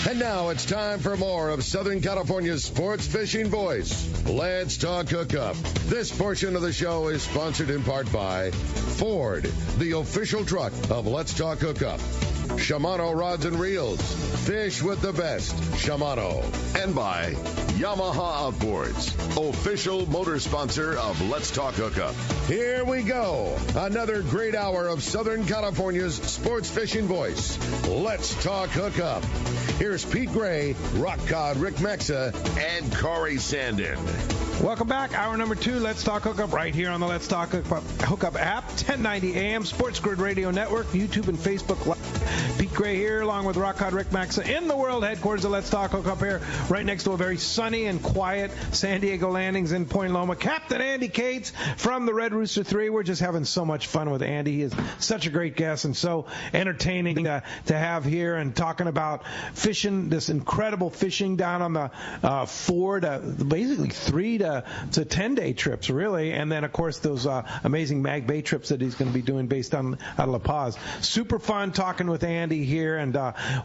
And now it's time for more of Southern California's sports fishing voice. Let's talk hookup. This portion of the show is sponsored in part by Ford, the official truck of Let's Talk Hookup. Shimano Rods and Reels. Fish with the best. Shimano. And by Yamaha Outboards, official motor sponsor of Let's Talk Hookup. Here we go. Another great hour of Southern California's sports fishing voice. Let's Talk Hookup. Here's Pete Gray, Rock Cod Rick Mexa, and Corey Sandin. Welcome back. Hour number 2, Let's Talk Hookup, right here on the Let's Talk Hookup app, 1090 AM, Sports Grid Radio Network, YouTube and Facebook Live. Pete Gray here, along with Rock Cod Rick Maxa, in the world headquarters of Let's Talk Hookup here, right next to a very sunny and quiet San Diego Landings in Point Loma. Captain Andy Cates from the Red Rooster 3. We're just having so much fun with Andy. He is such a great guest and so entertaining to have here, and talking about fishing, this incredible fishing down on the 4 to basically 3 to 10-day trips, really. And then, of course, those amazing Mag Bay trips that he's going to be doing based out of La Paz. Super fun talking with Andy here, and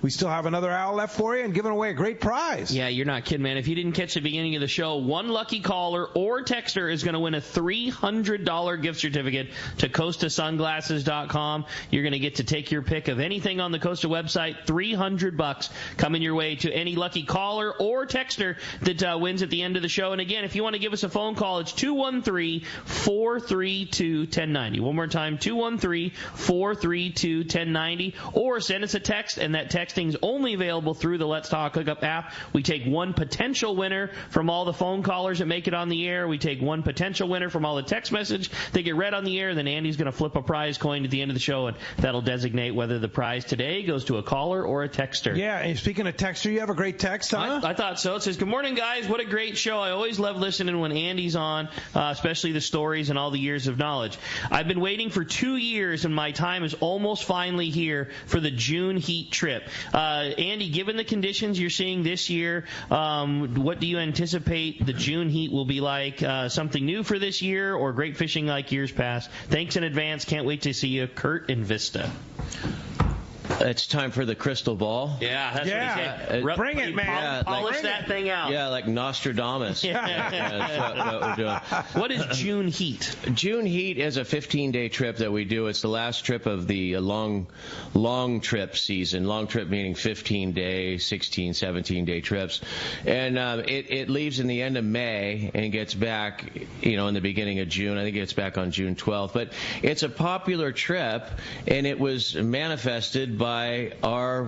we still have another hour left for you and giving away a great prize. Yeah, you're not kidding, man. If you didn't catch the beginning of the show, one lucky caller or texter is going to win a $300 gift certificate to CostaSunglasses.com. You're going to get to take your pick of anything on the Costa website. $300 coming your way to any lucky caller or texter that wins at the end of the show. And again, if you want to give us a phone call, it's 213-432-1090. One more time, 213-432-1090. Or send us a text, and that texting is only available through the Let's Talk Hookup app. We take one potential winner from all the phone callers that make it on the air. We take one potential winner from all the text message that get read on the air. Then Andy's going to flip a prize coin at the end of the show, and that'll designate whether the prize today goes to a caller or a texter. Yeah, and speaking of texter, you have a great text, huh? I thought so. It says, "Good morning, guys. What a great show. I always love listening when Andy's on, especially the stories and all the years of knowledge. I've been waiting for 2 years, and my time is almost finally here for the June heat trip." Andy, given the conditions you're seeing this year, what do you anticipate the June heat will be like? Something new for this year, or great fishing like years past? Thanks in advance. Can't wait to see you. Kurt in Vista. It's time for the crystal ball. Yeah, that's what he said. Bring it, man. Polish that thing out. Yeah, like Nostradamus. That's what we're doing. What is June heat? June heat is a 15-day trip that we do. It's the last trip of the long trip season. Long trip meaning 15-day, 16, 17-day trips. And it leaves in the end of May and gets back, in the beginning of June. I think it gets back on June 12th. But it's a popular trip, and it was manifested by our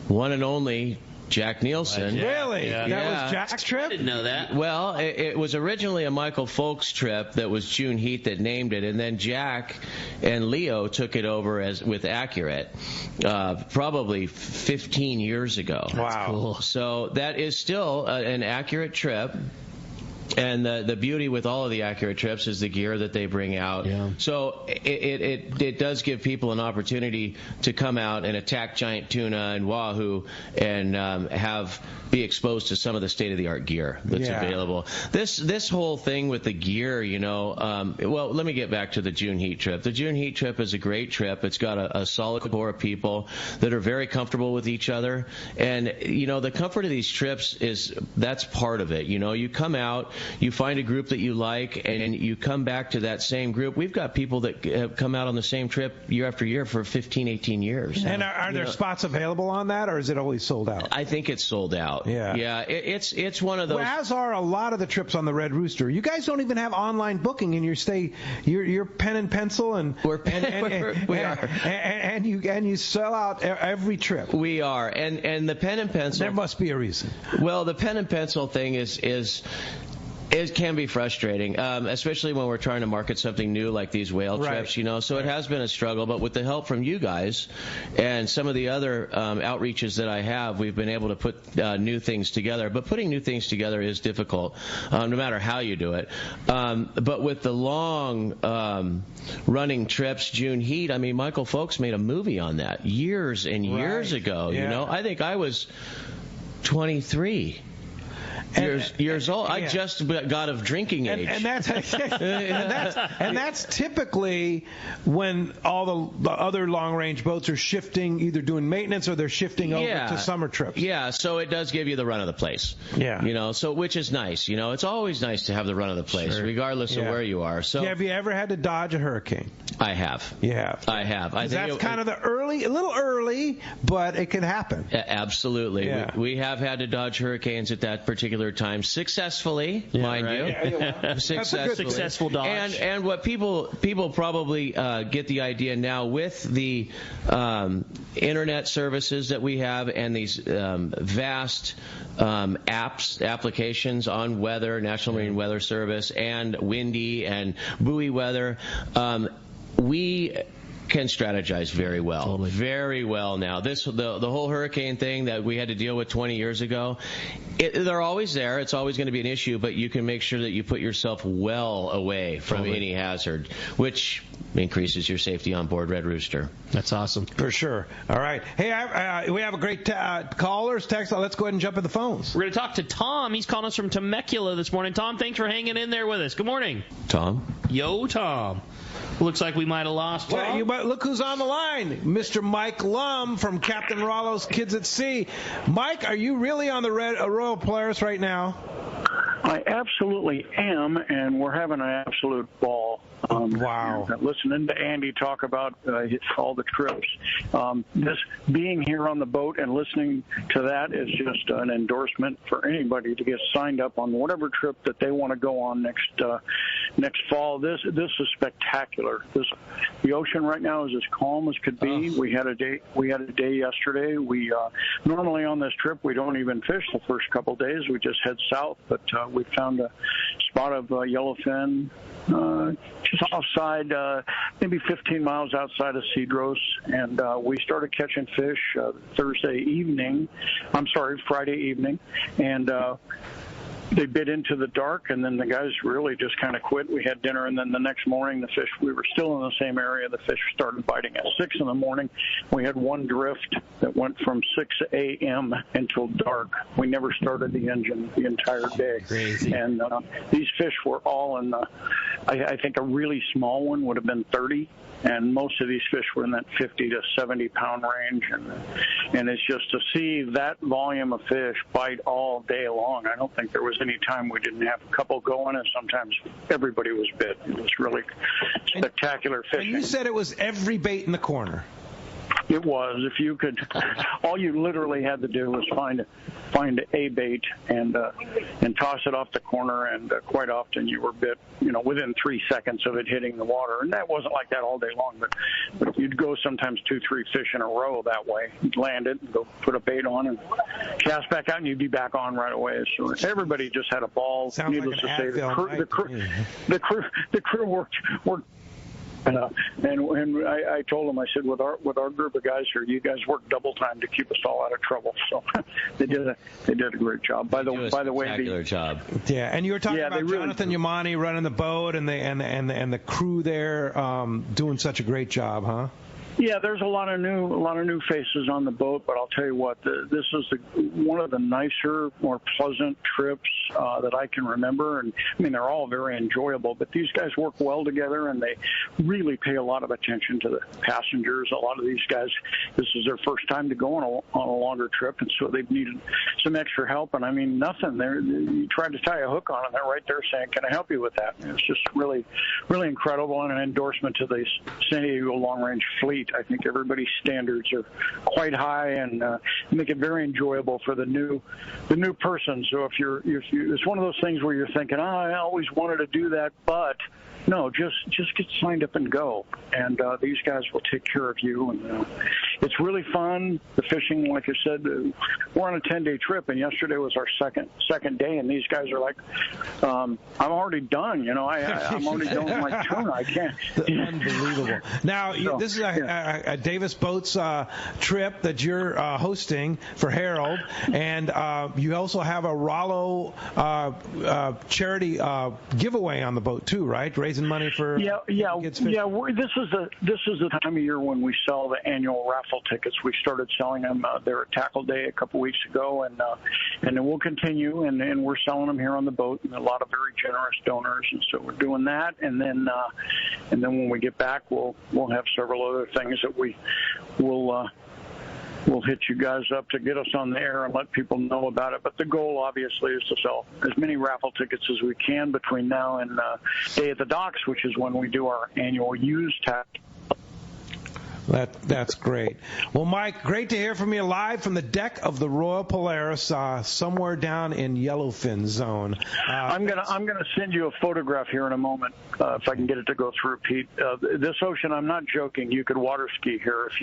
one and only Jack Nielsen. Really? Yeah. That was Jack's trip? I didn't know that. Well, it was originally a Michael Folks trip that was June Heat that named it, and then Jack and Leo took it over with Accurate, probably 15 years ago. Wow. Cool. So that is still an Accurate trip. And the beauty with all of the Accurate trips is the gear that they bring out. Yeah. So it does give people an opportunity to come out and attack giant tuna and wahoo and be exposed to some of the state-of-the-art gear that's available. This whole thing with the gear, well, let me get back to the June Heat trip. The June Heat trip is a great trip. It's got a solid core of people that are very comfortable with each other. And, the comfort of these trips that's part of it. You come out, you find a group that you like, and you come back to that same group. We've got people that have come out on the same trip year after year for 15, 18 years. And are there spots available on that, or is it always sold out? I think it's sold out. Yeah. It's one of those. Well, as are a lot of the trips on the Red Rooster. You guys don't even have online booking in your stay. You're pen and pencil, and we are. And you sell out every trip. We are, and the pen and pencil. There must be a reason. Well, the pen and pencil thing it can be frustrating, especially when we're trying to market something new like these whale trips, So it has been a struggle, but with the help from you guys and some of the other outreaches that I have, we've been able to put new things together. But putting new things together is difficult, no matter how you do it. But with the long running trips, June Heat, Michael Folks made a movie on that years and years ago. I think I was 23. years old. I just got of drinking age. And that's typically when all the other long-range boats are shifting, either doing maintenance or they're shifting over to summer trips. Yeah, so it does give you the run of the place. Yeah. So which is nice. It's always nice to have the run of the place, regardless of where you are. So have you ever had to dodge a hurricane? I have. You have? I have. That's kind of a little early, but it can happen. Absolutely. Yeah. We have had to dodge hurricanes at that particular time successfully, mind you. Yeah. Successful dodge. And what people probably get the idea now with the internet services that we have and these vast applications on weather, National Marine Weather Service, and windy and buoy weather, we can strategize very well. Very well now. The whole hurricane thing that we had to deal with 20 years ago, they're always there. It's always going to be an issue, but you can make sure that you put yourself well away from any hazard, which increases your safety on board Red Rooster. That's awesome. For sure. All right. Hey, we have a great callers, text. Let's go ahead and jump in the phones. We're going to talk to Tom. He's calling us from Temecula this morning. Tom, thanks for hanging in there with us. Good morning. Tom? Yo, Tom. Looks like we might have lost Tom. Well, look who's on the line. Mr. Mike Lum from Captain Rollo's Kids at Sea. Mike, are you really on the Royal Polaris right now? I absolutely am, and we're having an absolute ball. Wow. Listening to Andy talk about all the trips. This being here on the boat and listening to that is just an endorsement for anybody to get signed up on whatever trip that they want to go on next fall. This is spectacular. The ocean right now is as calm as could be. We had a day yesterday. We normally on this trip we don't even fish the first couple days. We just head south, but we found a spot of yellowfin just offside, maybe 15 miles outside of Cedros, and we started catching fish Friday evening, and they bit into the dark, and then the guys really just kind of quit. We had dinner, and then the next morning, we were still in the same area. The fish started biting at 6 in the morning. We had one drift that went from 6 a.m. until dark. We never started the engine the entire day. Crazy. And these fish were all in I think a really small one would have been 30. And most of these fish were in that 50 to 70 pound range, and it's just to see that volume of fish bite all day long. I don't think there was any time we didn't have a couple going, and sometimes everybody was bit. It was really spectacular fishing. And you said it was every bait in the corner. It was. If you could, all you literally had to do was find a bait and toss it off the corner, and quite often you were bit, within 3 seconds of it hitting the water. And that wasn't like that all day long, but you'd go sometimes 2-3 fish in a row that way. You'd land it, and go put a bait on, and cast back out, and you'd be back on right away. So everybody just had a ball. Sounds needless like to say, the crew worked. And I told them, I said, with our group of guys here, you guys work double time to keep us all out of trouble. So they did a great job. By the way, spectacular job. Yeah, and you were talking about really, Jonathan Yamani running the boat, and the crew there doing such a great job, huh? Yeah, there's a lot of new faces on the boat, but I'll tell you what, this is one of the nicer, more pleasant trips that I can remember. And I mean, they're all very enjoyable, but these guys work well together, and they really pay a lot of attention to the passengers. A lot of these guys, this is their first time to go on a longer trip, and so they've needed some extra help. And I mean, nothing. You tried to tie a hook on, and they're right there saying, "Can I help you with that?" And it's just really, really incredible, and an endorsement to the San Diego Long Range Fleet. I think everybody's standards are quite high, and make it very enjoyable for the new person. So if it's one of those things where you're thinking, I always wanted to do that, but no, just get signed up and go. And these guys will take care of you. And it's really fun. The fishing, like I said, we're on a 10-day trip, and yesterday was our second day. And these guys are like, I'm already done. I'm already done with my tuna. I can't. Unbelievable. Now, this is a a Davis Boats trip that you're hosting for Harold, and you also have a Rollo charity giveaway on the boat too, right? Raising money for kids fishing. This is the time of year when we sell the annual raffle tickets. We started selling them there at Tackle Day a couple weeks ago, and then we'll continue, and we're selling them here on the boat, and a lot of very generous donors, and so we're doing that, and then when we get back, we'll have several other things that we'll hit you guys up to get us on the air and let people know about it. But the goal, obviously, is to sell as many raffle tickets as we can between now and Day at the Docks, which is when we do our annual used tax. That's great. Well, Mike, great to hear from you live from the deck of the Royal Polaris, somewhere down in Yellowfin Zone. I'm gonna send you a photograph here in a moment if I can get it to go through, Pete. This ocean, I'm not joking. You could water ski here if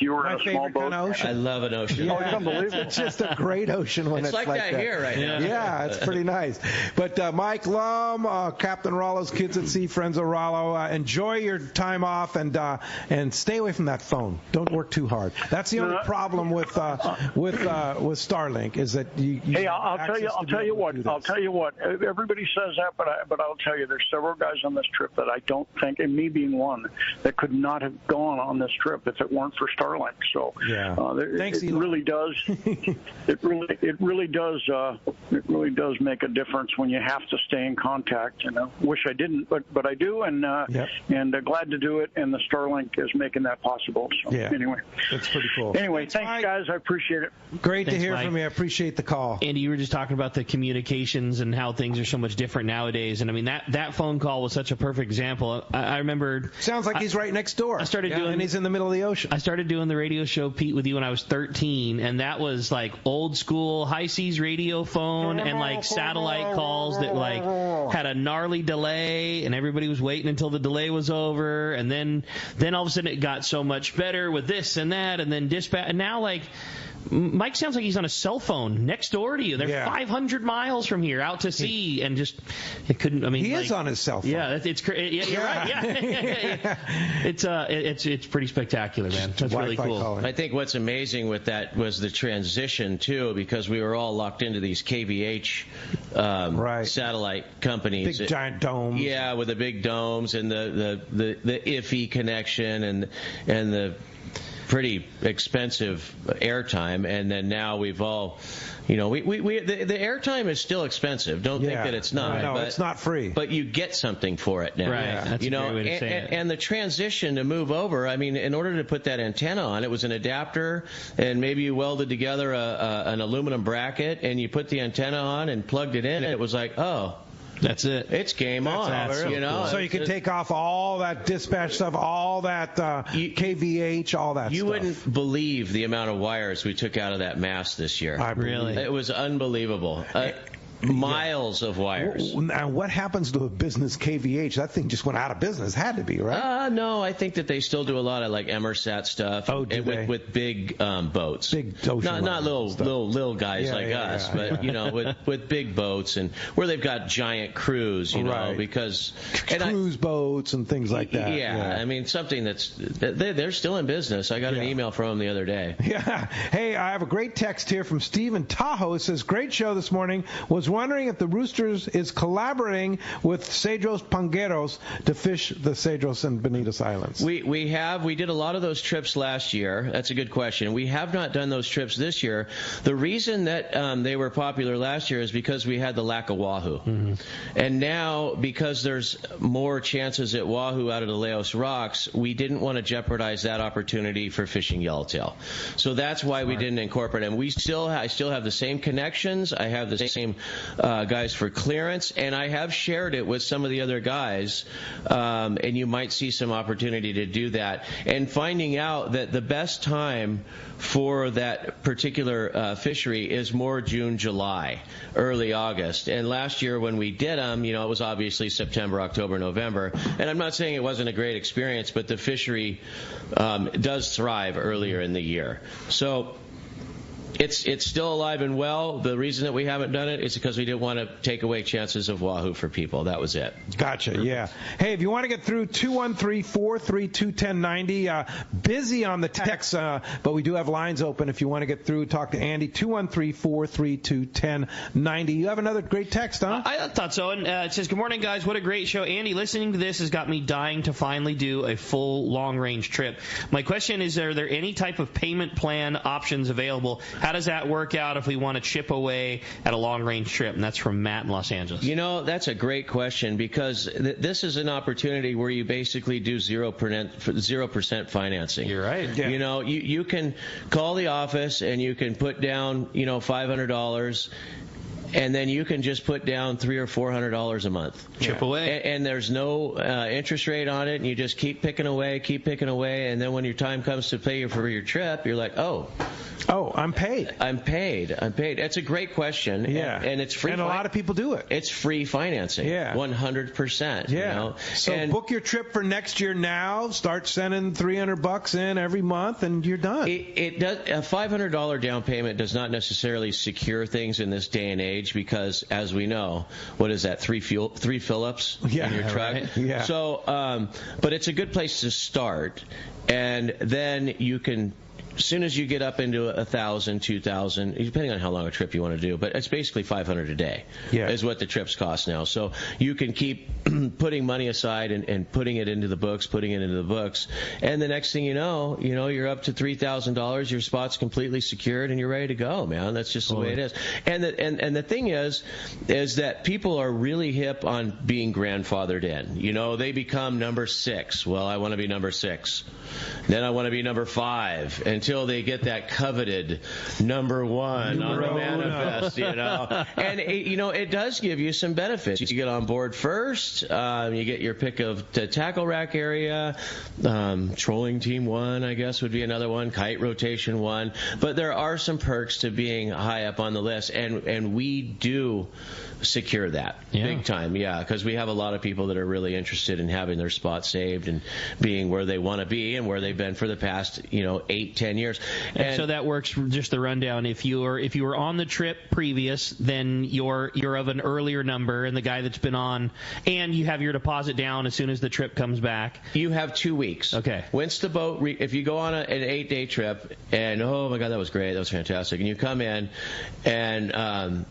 you were in a small boat. Kind of ocean. I love an ocean. Yeah, it's unbelievable. It's just a great ocean when it's like that. Here right now. Yeah, it's pretty nice. But Mike Lum, Captain Rollo's Kids at Sea, Friends of Rollo, enjoy your time off and stay away from that phone. Don't work too hard. That's the only problem with Starlink is that you. Hey, I'll tell you what. Everybody says that, but I'll tell you, there's several guys on this trip that I don't think, and me being one, that could not have gone on this trip if it weren't for Starlink. So thanks, it really does. It really does make a difference when you have to stay in contact. Wish I didn't, but I do, and glad to do it. And the Starlink is making that possible. So anyway, that's pretty cool. Anyway, thanks guys. I appreciate it. Great to hear from you. I appreciate the call. Andy, you were just talking about the communications and how things are so much different nowadays. And I mean, that phone call was such a perfect example. I remember. Sounds like he's right next door. And he's in the middle of the ocean. I started doing the radio show, Pete, with you when I was 13, and that was like old school high seas radio phone and like satellite calls that like had a gnarly delay, and everybody was waiting until the delay was over, and then all of a sudden it got so much better with this and that, and then dispatch, and now like Mike sounds like he's on a cell phone next door to you. They're 500 miles from here, out to sea, and just it couldn't. I mean, he is on his cell phone. Yeah, it's crazy. Yeah, you're right. Yeah, it's pretty spectacular, man. That's really cool. Calling. I think what's amazing with that was the transition too, because we were all locked into these KVH satellite companies, big giant domes. Yeah, with the big domes and the iffy connection and the pretty expensive airtime, and then now we've all, the airtime is still expensive. Don't think that it's not. No, it's not free. But you get something for it now. Right. That's a great way to say it. And the transition to move over, I mean, in order to put that antenna on, it was an adapter, and maybe you welded together an aluminum bracket, and you put the antenna on and plugged it in, and it was like, oh, that's it. It's game on. So you can take off all that dispatch stuff, all that KVH, all that you stuff. You wouldn't believe the amount of wires we took out of that mast this year. Really? It was unbelievable. Miles of wires. Now, what happens to a business KVH? That thing just went out of business. Had to be, right? No, I think that they still do a lot of like Emersat stuff. Oh, do they? With big boats. Big ocean not little guys like us, but with big boats, and where they've got giant crews, because cruise boats and things like that. Yeah, I mean something they're still in business. I got an email from them the other day. Yeah. Hey, I have a great text here from Steve in Tahoe. It says, "Great show this morning. Was wondering if the Roosters is collaborating with Cedros Pangueros to fish the Cedros and Bonitas Islands." We did a lot of those trips last year. That's a good question. We have not done those trips this year. The reason that they were popular last year is because we had the lack of wahoo. Mm-hmm. And now, because there's more chances at wahoo out of the Laos Rocks, we didn't want to jeopardize that opportunity for fishing yellowtail. So that's why we didn't incorporate them. I still have the same connections. I have the same guys for clearance, and I have shared it with some of the other guys, and you might see some opportunity to do that. And finding out that the best time for that particular fishery is more June, July, early August. And last year when we did them, it was obviously September, October, November. And I'm not saying it wasn't a great experience, but the fishery does thrive earlier in the year. So It's still alive and well. The reason that we haven't done it is because we didn't want to take away chances of Wahoo for people. That was it. Gotcha, yeah. Hey, if you want to get through, 213-432-1090. Busy on the text, but we do have lines open. If you want to get through, talk to Andy, 213-432-1090. You have another great text, huh? I thought so. And it says, good morning, guys. What a great show. Andy, listening to this has got me dying to finally do a full long-range trip. My question is, are there any type of payment plan options available? How does that work out if we want to chip away at a long-range trip? And that's from Matt in Los Angeles. You know, that's a great question because this is an opportunity where you basically do 0% financing. You're right. Yeah. You know, you can call the office and you can put down, $500. And then you can just put down $300 or $400 a month. Chip away. And there's no interest rate on it, and you just keep picking away, and then when your time comes to pay for your trip, you're like, oh, I'm paid. I'm paid. That's a great question. Yeah. And it's free. And a lot of people do it. It's free financing. Yeah. 100%. Yeah. So book your trip for next year now. Start sending $300 in every month, and you're done. It does. A $500 down payment does not necessarily secure things in this day and age because, as we know, what is that? Three fill-ups in your truck. Right. Yeah. So, but it's a good place to start, and then you can. As soon as you get up into 1,000, 2,000, depending on how long a trip you want to do, but it's basically $500 a day is what the trips cost now. So you can keep putting money aside and putting it into the books, and the next thing you know, you're up to $3,000. Your spot's completely secured, and you're ready to go, man. That's just the way it is. And the thing is that people are really hip on being grandfathered in. They become number 6. Well, I want to be number 6. Then I want to be number 5 until they get that coveted number 1 on the manifest, And, it does give you some benefits. You get on board first. You get your pick of the tackle rack area. Trolling team 1, I guess, would be another one. Kite rotation 1. But there are some perks to being high up on the list, and we do secure that big time, because we have a lot of people that are really interested in having their spot saved and being where they want to be and where they've been for the past 8-10 years. And so that works. Just the rundown: if you were on the trip previous, then you're of an earlier number, and the guy that's been on, and you have your deposit down as soon as the trip comes back. You have 2 weeks. Okay. Once the boat, if you go on an 8-day trip, and oh my God, that was great, that was fantastic, and you come in and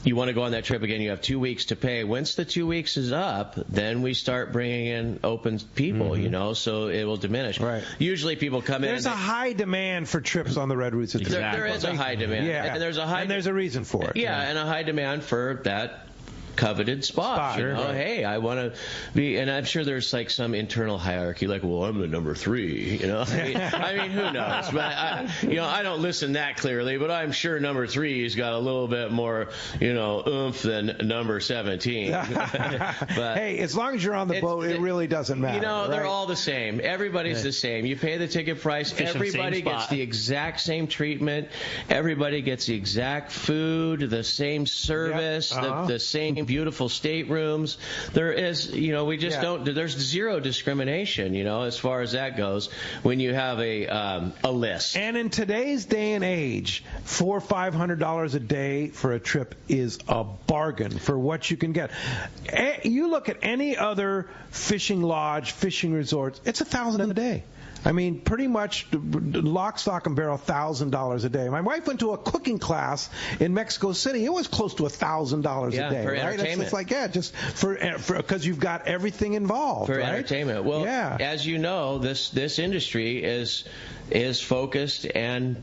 you want to go on that trip again, you have 2 weeks to pay. Once the 2 weeks is up, then we start bringing in open people, so it will diminish. Right. Usually people come in. There's a high demand for trips on the Red Routes. There is a high demand. Yeah. And there's a reason for it. Yeah, and a high demand for that coveted spot. Hey, I want to be, and I'm sure there's like some internal hierarchy, like, well, I'm the number 3. I mean, who knows? But I don't listen that clearly, but I'm sure number 3's got a little bit more, oomph than number 17. But hey, as long as you're on the boat, it really doesn't matter. They're all the same. Everybody's the same. You pay the ticket price. Everybody gets the exact same treatment. Everybody gets the exact food, the same service, the same beautiful staterooms. There is, we just don't. There's zero discrimination, as far as that goes. When you have a list. And in today's day and age, $400 or $500 a day for a trip is a bargain for what you can get. You look at any other fishing lodge, fishing resorts, it's $1,000 a day. I mean, pretty much lock, stock, and barrel, $1,000 a day. My wife went to a cooking class in Mexico City. It was close to $1,000 a day. For right? entertainment. It's like, just for because you've got everything involved. For right? entertainment. Well, as you know, this industry is focused and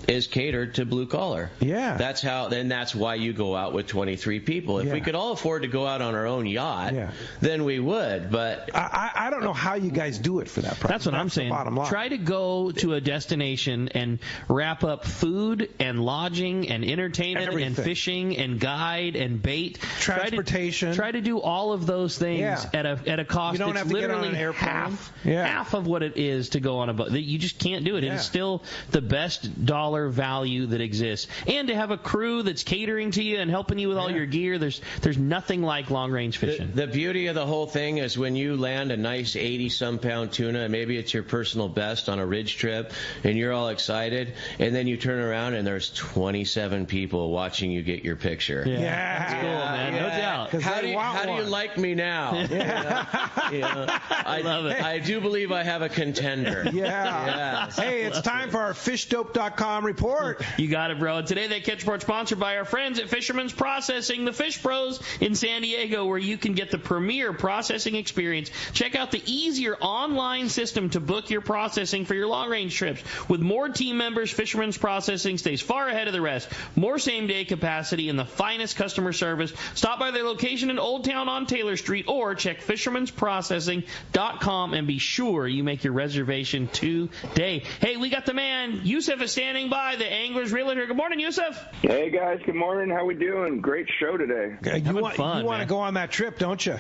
is catered to blue collar. Yeah. That's why you go out with 23 people. If we could all afford to go out on our own yacht, then we would. But I don't know how you guys do it for that price. That's what I'm saying. Bottom line. Try to go to a destination and wrap up food and lodging and entertainment and fishing and guide and bait. Transportation. Try to do all of those things at a cost you don't that's have to literally get on an half of what it is to go on a boat. You just can't do it. It is still the best dollar $0 value that exists. And to have a crew that's catering to you and helping you with all your gear, there's nothing like long-range fishing. The beauty of the whole thing is when you land a nice 80-some pound tuna, and maybe it's your personal best on a ridge trip, and you're all excited, and then you turn around and there's 27 people watching you get your picture. Yeah. That's cool, man. No doubt. How do you like me now? I love it. I do believe I have a contender. Yeah. Hey, it's time for our fishdope.com report. You got it, bro. And today that catch report sponsored by our friends at Fisherman's Processing, the Fish Pros in San Diego, where you can get the premier processing experience. Check out the easier online system to book your processing for your long-range trips. With more team members, Fisherman's Processing stays far ahead of the rest. More same-day capacity and the finest customer service. Stop by their location in Old Town on Taylor Street or check fishermansprocessing.com and be sure you make your reservation today. Hey, we got the man. Yusuf is standing by, the Angler's Realtor. Good morning, Yusuf. Hey, guys. Good morning. How we doing? Great show today. You want to go on that trip, don't you?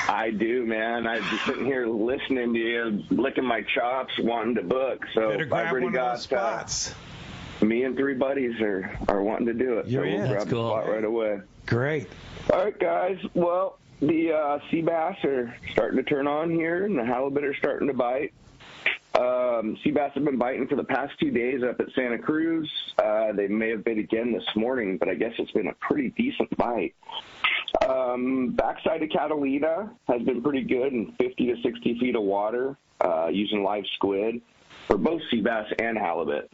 I do, man. I've been sitting here listening to you, licking my chops, wanting to book. So I've already got spots. Me and 3 buddies are wanting to do it. So we'll grab the spot right away. Great. All right, guys. Well, the sea bass are starting to turn on here, and the halibut are starting to bite. Sea bass have been biting for the past 2 days up at Santa Cruz. They may have bit again this morning, but I guess it's been a pretty decent bite. Backside of Catalina has been pretty good in 50 to 60 feet of water using live squid for both sea bass and halibut.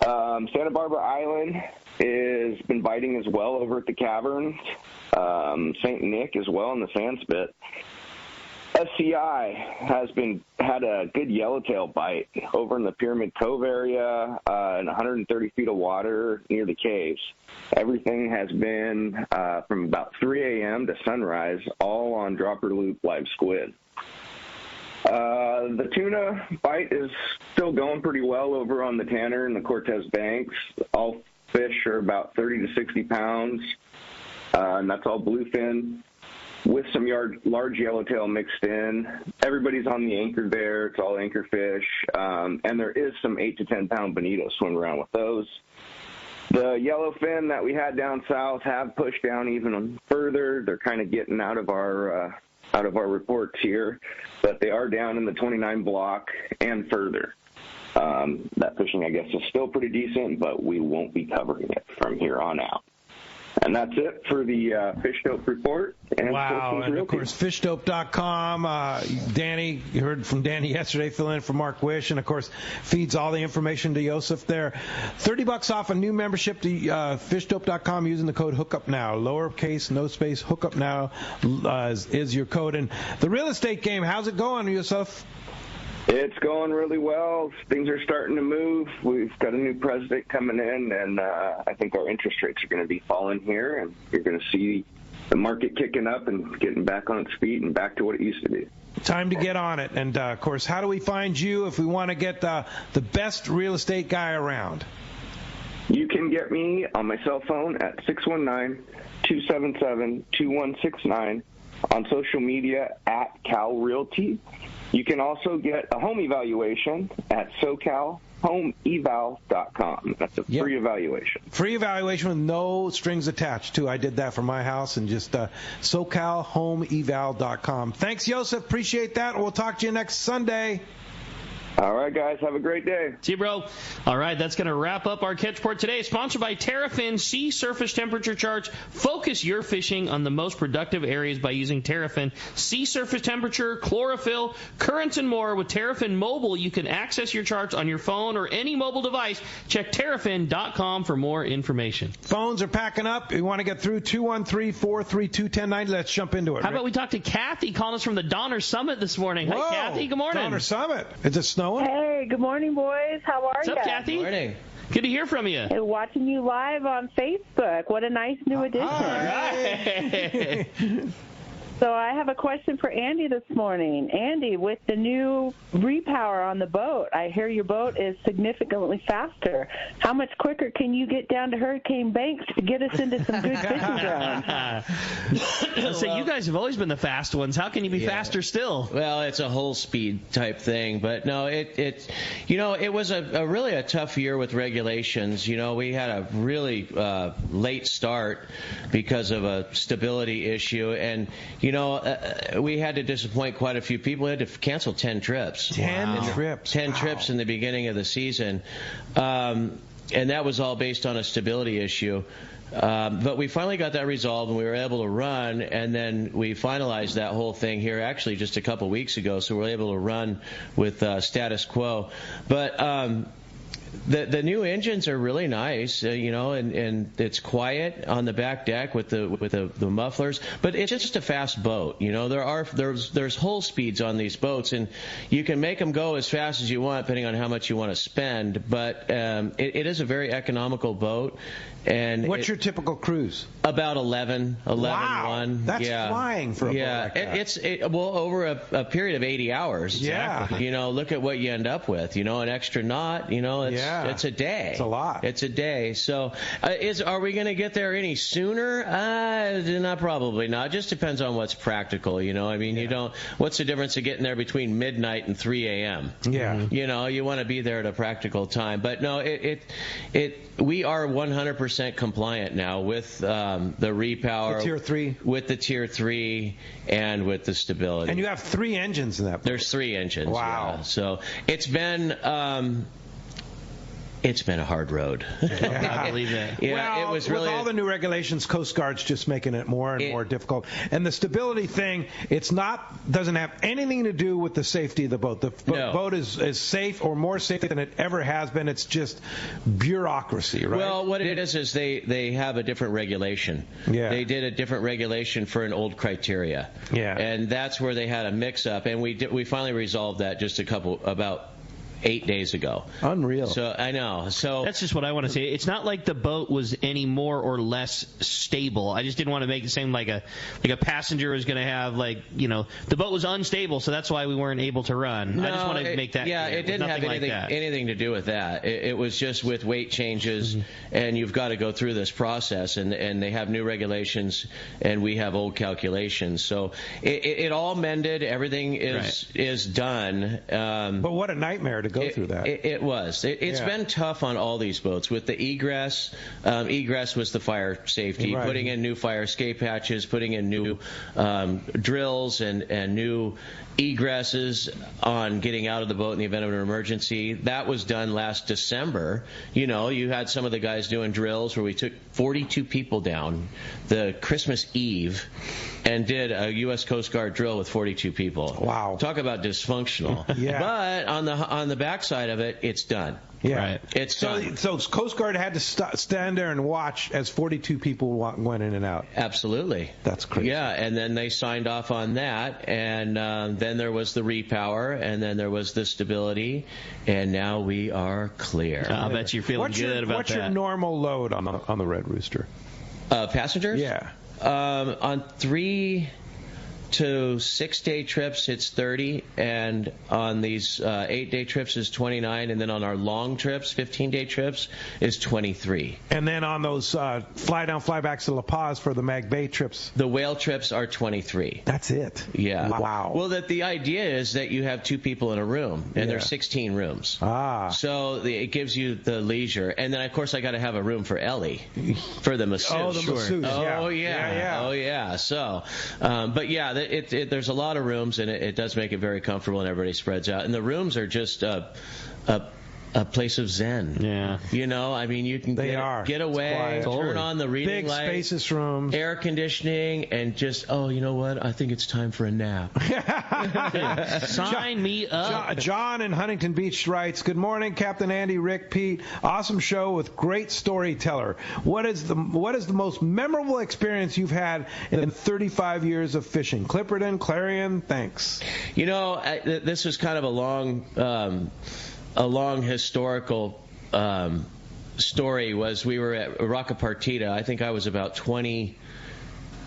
Santa Barbara Island has been biting as well over at the caverns. St. Nick as well in the sand spit. SCI has had a good yellowtail bite over in the Pyramid Cove area in 130 feet of water near the caves. Everything has been from about 3 a.m. to sunrise, all on dropper loop live squid. The tuna bite is still going pretty well over on the Tanner and the Cortez Banks. All fish are about 30 to 60 pounds, and that's all bluefin with some large yellowtail mixed in. Everybody's on the anchor there. It's all anchor fish, and there is some 8 to 10 pound bonito swimming around with those. The yellowfin that we had down south have pushed down even further. They're kind of getting out of our reports here, but they are down in the 29 block and further. That fishing, I guess, is still pretty decent, but we won't be covering it from here on out. And that's it for the Fish Dope report. And wow, and of course, fishdope.com. Danny, you heard from Danny yesterday, filling in for Mark Wish, and of course, feeds all the information to Yosef there. $30 off a new membership to fishdope.com using the code Hookup Now. Lowercase, no space, Hookup Now is your code. And the real estate game, how's it going, Yosef? It's going really well. Things are starting to move. We've got a new president coming in, and I think our interest rates are going to be falling here, and you're going to see the market kicking up and getting back on its feet and back to what it used to be. Time to get on it. And, of course, how do we find you if we want to get the best real estate guy around? You can get me on my cell phone at 619-277-2169, on social media at Cal Realty. You can also get a home evaluation at SoCalHomeEval.com. That's a free evaluation. Free evaluation with no strings attached, too. I did that for my house, and just SoCalHomeEval.com. Thanks, Yosef. Appreciate that. We'll talk to you next Sunday. All right, guys. Have a great day. See you, bro. All right, that's going to wrap up our catch report today. Sponsored by Terrafin Sea Surface Temperature Charts. Focus your fishing on the most productive areas by using Terrafin Sea Surface Temperature, chlorophyll, currents, and more. With Terrafin Mobile, you can access your charts on your phone or any mobile device. Check Terrafin.com for more information. Phones are packing up. You want to get through 213-432-1090. Let's jump into it. How about we talk to Kathy calling us from the Donner Summit this morning. Whoa, hi, Kathy. Good morning. Donner Summit. Is it snowing? Hey, good morning, boys. How are you? What's up, Kathy? Good morning. Good to hear from you. Hey, watching you live on Facebook. What a nice new addition. All right. So I have a question for Andy this morning. Andy, with the new repower on the boat, I hear your boat is significantly faster. How much quicker can you get down to Hurricane Banks to get us into some good fishing grounds? So you guys have always been the fast ones. How can you be faster still? Well, it's a whole speed type thing, but no, it was a really a tough year with regulations. We had a really late start because of a stability issue, and we had to disappoint quite a few people. We had to cancel 10 trips. 10 trips. 10 trips in the beginning of the season. And that was all based on a stability issue. But we finally got that resolved, and we were able to run, and then we finalized that whole thing here actually just a couple weeks ago, so we were able to run with status quo. But the new engines are really nice, and it's quiet on the back deck with the mufflers, but it's just a fast boat. There's hull speeds on these boats, and you can make them go as fast as you want depending on how much you want to spend, but it is a very economical boat. And what's your typical cruise? About 11 wow, 1. That's flying for a boat like that. Over a period of 80 hours. Exactly. Look at what you end up with. An extra knot. It's a day. It's a lot. It's a day. So, are we going to get there any sooner? Not probably not. It just depends on what's practical. You don't. What's the difference of getting there between midnight and 3 a.m.? Yeah. You want to be there at a practical time. But no, we are 100% compliant now with the repower, the Tier 3, with the Tier 3, and with the stability. And you have 3 engines in that boat. There's 3 engines. Wow. Yeah. So it's been a hard road. I believe that. Yeah, well, it was really with all the new regulations, Coast Guard's just making it more and more difficult. And the stability thing, doesn't have anything to do with the safety of the boat. The boat is safe or more safe than it ever has been. It's just bureaucracy, right? Well, what it is they have a different regulation. Yeah. They did a different regulation for an old criteria. Yeah. And that's where they had a mix-up, and we finally resolved that just about 8 days ago. Unreal. So I know. So that's just what I want to say. It's not like the boat was any more or less stable. I just didn't want to make it seem like a passenger was going to have the boat was unstable, so that's why we weren't able to run. No, I just want to make that. Yeah, clear. it didn't have anything to do with that. It was just with weight changes, and you've got to go through this process, and they have new regulations, and we have old calculations. So it all mended. Everything is done. But what a nightmare to go through that. It was. It's been tough on all these boats. With the egress, egress was the fire safety, putting in new fire escape hatches, putting in new drills and new egresses on getting out of the boat in the event of an emergency. That was done last December. You had some of the guys doing drills where we took 42 people down the Christmas Eve and did a U.S. Coast Guard drill with 42 people. Wow. Talk about dysfunctional. Yeah. But on the backside of it, it's done. Yeah. Right. It's done. So Coast Guard had to stand there and watch as 42 people went in and out. Absolutely. That's crazy. Yeah, and then they signed off on that, and then there was the repower, and then there was the stability, and now we are clear. I bet you're feeling good about that. What's your normal load on the Red Rooster? Passengers? Yeah. On 3 to 6 day trips, it's 30, and on these 8 day trips is 29, and then on our long trips, 15-day trips, is 23. And then on those fly down, fly backs to La Paz for the Mag Bay trips, the whale trips are 23. That's it. Yeah. Wow. Well, the idea is that you have 2 people in a room, and there's 16 rooms. So it gives you the leisure, and then of course I got to have a room for Ellie, for the masseuse. Oh, the masseuse. Oh yeah. Oh yeah. So, but yeah. There's a lot of rooms, and it does make it very comfortable, and everybody spreads out. And the rooms are just a place of zen. Yeah. You can get away, turn on the reading big light, spacious rooms, air conditioning, and just, you know what? I think it's time for a nap. Sign me up. John in Huntington Beach writes, "Good morning, Captain Andy, Rick, Pete. Awesome show with great storyteller. What is the most memorable experience you've had in 35 years of fishing? Clipperton, Clarion, thanks." This was kind of a long historical story. Was we were at Rocca Partida. I think I was about 20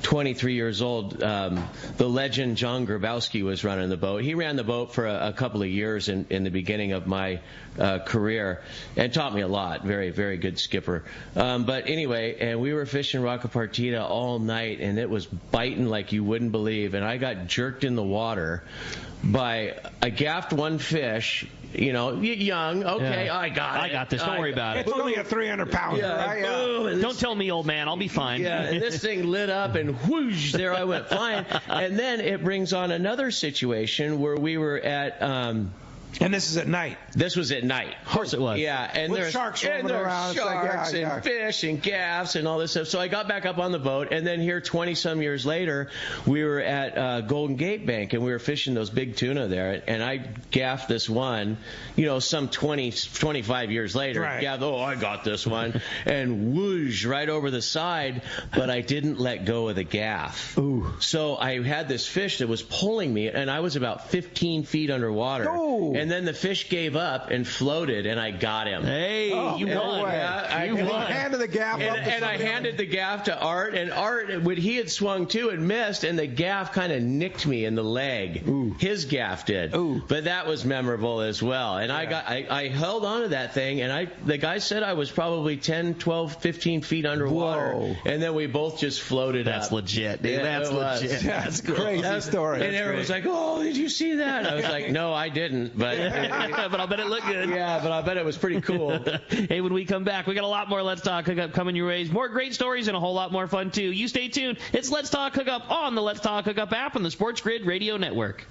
23 years old, the legend John Grabowski was running the boat. He ran the boat for a couple of years in the beginning of my career and taught me a lot. Very, very good skipper. But anyway, and we were fishing Roca Partida all night, and it was biting like you wouldn't believe. And I got jerked in the water I gaffed one fish. Young. Okay, yeah. I got this. Don't worry about it. It's only a 300-pounder, right? Boom, don't tell me, old man. I'll be fine. Yeah, and this thing lit up, and whoosh, there I went flying. And then it brings on another situation where we were at... and this is at night. This was at night. Of course it was. Yeah, and there's sharks swimming around. Sharks and fish and gaffs and all this stuff. So I got back up on the boat, and then here 20-some years later, we were at Golden Gate Bank, and we were fishing those big tuna there, and I gaffed this one, some 25 years later. Right. I got this one, and whoosh, right over the side, but I didn't let go of the gaff. Ooh. So I had this fish that was pulling me, and I was about 15 feet underwater. Oh. And then the fish gave up and floated, and I got him. Hey, you won. You won. Handed the gaff up. And I handed the gaff to Art, and Art, he had swung too and missed, and the gaff kind of nicked me in the leg. Ooh. His gaff did. Ooh. But that was memorable as well. And I held on to that thing, and the guy said I was probably 10, 12, 15 feet underwater. Whoa. And then we both just floated up. That's legit, dude. Yeah, That's legit. That's crazy story. And everyone was like, "Oh, did you see that?" I was like, "No, I didn't." But I'll bet it looked good. Yeah, but I bet it was pretty cool. Hey, when we come back, we got a lot more Let's Talk Hookup coming your ways. More great stories and a whole lot more fun, too. You stay tuned. It's Let's Talk Hookup on the Let's Talk Hookup app on the Sports Grid Radio Network.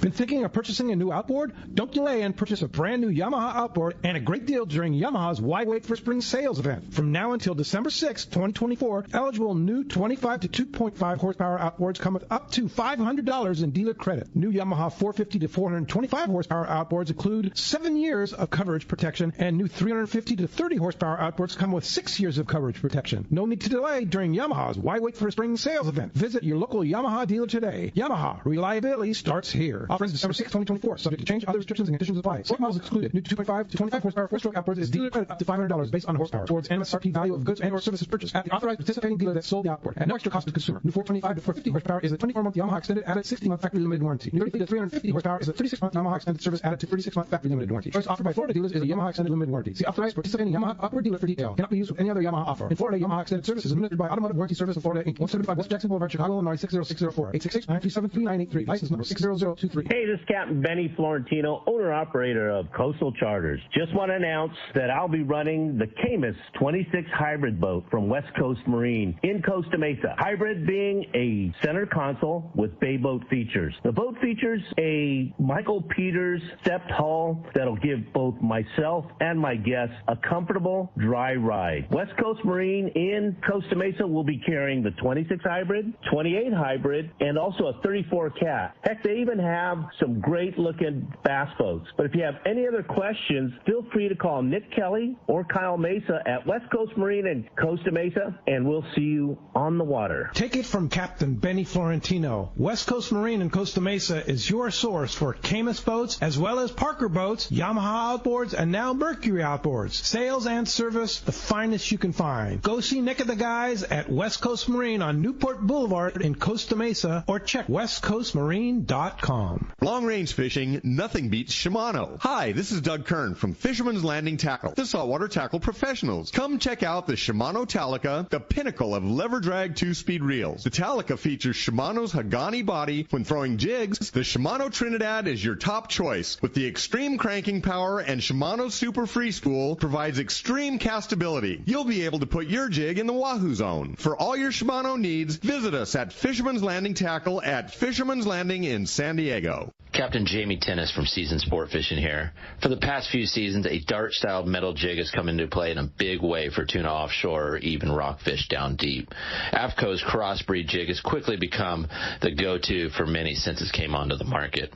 Been thinking of purchasing a new outboard? Don't delay and purchase a brand new Yamaha outboard and a great deal during Yamaha's Wide Wait for Spring sales event. From now until December 6, 2024, eligible new 25 to 2.5 horsepower outboards come with up to $500 in dealer credit. New Yamaha 450 to 425 horsepower outboards include 7 years of coverage protection, and new 350 to 30 horsepower outboards come with 6 years of coverage protection. No need to delay during Yamaha's Wide Wait for Spring sales event. Visit your local Yamaha dealer today. Yamaha, reliability starts here. Offers December 6, 2024. Subject to change. Other restrictions and conditions apply. Sport models excluded. New 2.5 to 25 horsepower four-stroke outboards is dealer credit up to $500 based on horsepower towards MSRP value of goods and/or services purchased at the authorized participating dealer that sold the outboard at no extra cost to the consumer. New 425 to 450 horsepower is a 24-month Yamaha extended added 60-month factory limited warranty. New 30 to 350 horsepower is a 36-month Yamaha extended service added to 36-month factory limited warranty. Choice offered by Florida dealers is a Yamaha extended limited warranty. See authorized participating Yamaha outboard dealer for detail. Cannot be used with any other Yamaha offer. In Florida, Yamaha extended service is administered by Automotive Warranty Service of Florida Inc. 175 West Jackson Boulevard, Chicago, Illinois 60604. 866-937-3983. License number 60023. Hey, this is Captain Benny Florentino, owner-operator of Coastal Charters. Just want to announce that I'll be running the Camus 26 hybrid boat from West Coast Marine in Costa Mesa. Hybrid being a center console with bay boat features. The boat features a Michael Peters stepped hull that'll give both myself and my guests a comfortable, dry ride. West Coast Marine in Costa Mesa will be carrying the 26 hybrid, 28 hybrid, and also a 34 cat. Heck, they even have some great-looking bass boats. But if you have any other questions, feel free to call Nick Kelly or Kyle Mesa at West Coast Marine in Costa Mesa, and we'll see you on the water. Take it from Captain Benny Florentino. West Coast Marine in Costa Mesa is your source for Camus boats, as well as Parker boats, Yamaha outboards, and now Mercury outboards. Sales and service, the finest you can find. Go see Nick and the guys at West Coast Marine on Newport Boulevard in Costa Mesa, or check westcoastmarine.com. Long-range fishing, nothing beats Shimano. Hi, this is Doug Kern from Fisherman's Landing Tackle, the saltwater tackle professionals. Come check out the Shimano Talica, the pinnacle of lever drag 2-speed reels. The Talica features Shimano's Hagani body when throwing jigs. The Shimano Trinidad is your top choice. With the extreme cranking power, and Shimano's Super Free Spool provides extreme castability. You'll be able to put your jig in the Wahoo zone. For all your Shimano needs, visit us at Fisherman's Landing Tackle at Fisherman's Landing in San Diego. Captain Jamie Tennis from Season Sport Fishing here. For the past few seasons, a dart-style metal jig has come into play in a big way for tuna offshore or even rockfish down deep. AFCO's crossbreed jig has quickly become the go-to for many since it came onto the market.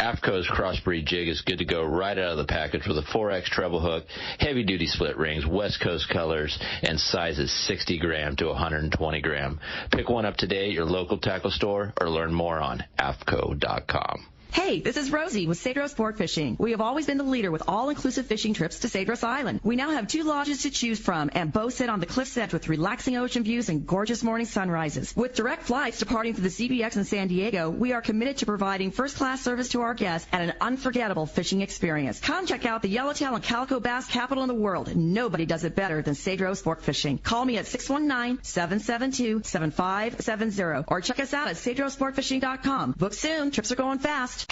AFCO's crossbreed jig is good to go right out of the package with a 4X treble hook, heavy-duty split rings, West Coast colors, and sizes 60 gram to 120 gram. Pick one up today at your local tackle store or learn more on AFCO.com. Hey, this is Rosie with Cedro Sport Fishing. We have always been the leader with all-inclusive fishing trips to Cedros Island. We now have 2 lodges to choose from and both sit on the cliff's edge with relaxing ocean views and gorgeous morning sunrises. With direct flights departing to the CBX in San Diego, we are committed to providing first-class service to our guests and an unforgettable fishing experience. Come check out the yellowtail and calico bass capital in the world. Nobody does it better than Cedro Sport Fishing. Call me at 619-772-7570 or check us out at cedrosportfishing.com. Book soon. Trips are going fast.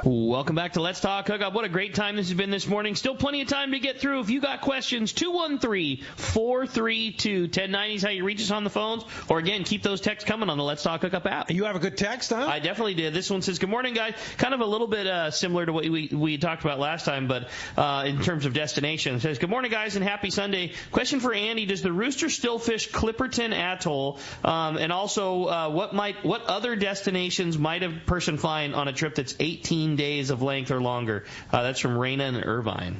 Welcome back to Let's Talk Hookup. What a great time this has been this morning. Still plenty of time to get through. If you got questions, 213-432-1090 is how you reach us on the phones. Or again, keep those texts coming on the Let's Talk Hookup app. You have a good text, huh? I definitely did. This one says, good morning, guys. Kind of a little bit similar to what we talked about last time, but in terms of destination. It says, good morning, guys, and happy Sunday. Question for Andy, does the Rooster still fish Clipperton Atoll? And also, what other destinations might a person find on a trip that's 18 days of length or longer? That's from Raina and Irvine.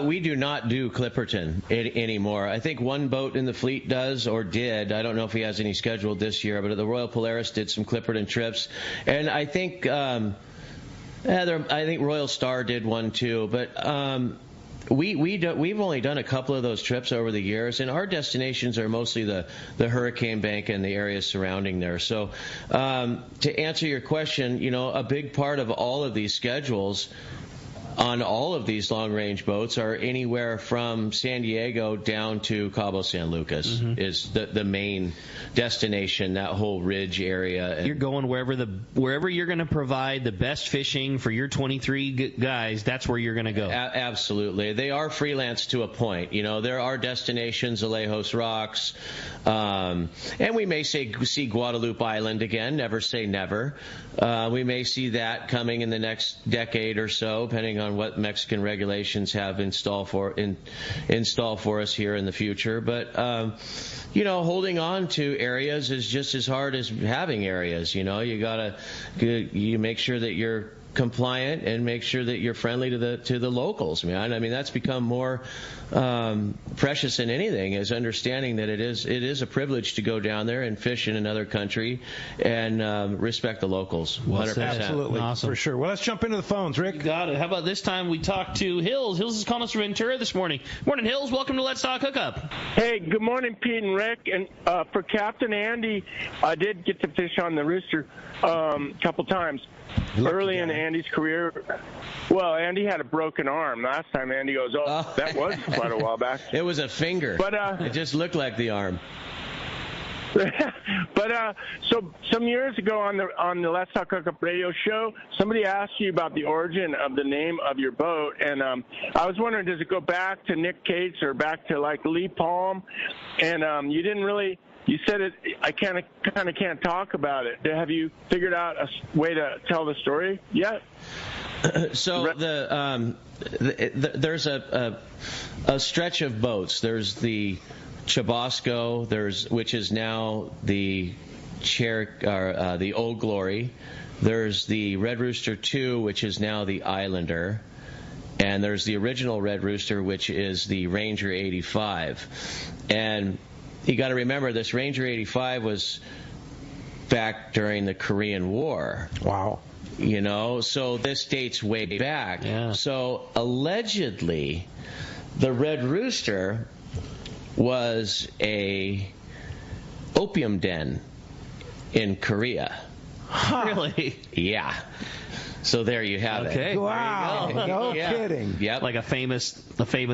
We do not do Clipperton anymore. I think one boat in the fleet does or did. I don't know if he has any scheduled this year, but the Royal Polaris did some Clipperton trips, and I think Royal Star did one too. But we've only done a couple of those trips over the years, and our destinations are mostly the Hurricane Bank and the areas surrounding there. So to answer your question, a big part of all of these schedules on all of these long-range boats are anywhere from San Diego down to Cabo San Lucas is the main destination, that whole ridge area. You're going wherever you're going to provide the best fishing for your 23 guys, that's where you're going to go. Absolutely. They are freelance to a point. There are destinations, Alejos Rocks, and we may see Guadalupe Island again, never say never. We may see that coming in the next decade or so, depending on what Mexican regulations have install for us here in the future. But holding on to areas is just as hard as having areas. You make sure that you're compliant and make sure that you're friendly to the locals. I mean that's become more precious than anything, is understanding that it is a privilege to go down there and fish in another country and respect the locals. 100%. Absolutely, awesome. For sure. Well, let's jump into the phones, Rick. You got it. How about this time we talk to Hills? Hills is calling us from Ventura this morning. Morning, Hills. Welcome to Let's Talk Hookup. Hey, good morning, Pete and Rick. And for Captain Andy, I did get to fish on the Rooster a couple times. Early in Andy's career, well, Andy had a broken arm. Last time Andy goes, that was quite a while back. It was a finger. But it just looked like the arm. But so some years ago on the Let's Talk Hookup radio show, somebody asked you about the origin of the name of your boat, and I was wondering, does it go back to Nick Cates or back to like Lee Palm? And you didn't really. You said it. I kind of can't talk about it. Have you figured out a way to tell the story yet? So there's a stretch of boats. There's the Chubasco, which is now the the Old Glory. There's the Red Rooster 2, which is now the Islander. And there's the original Red Rooster, which is the Ranger 85. And you got to remember, this Ranger 85 was back during the Korean War. Wow. So this dates way back. Yeah. So allegedly, the Red Rooster was a opium den in Korea. Huh. Really? Yeah. So there you have it. Wow. No kidding. Yep. Like a famous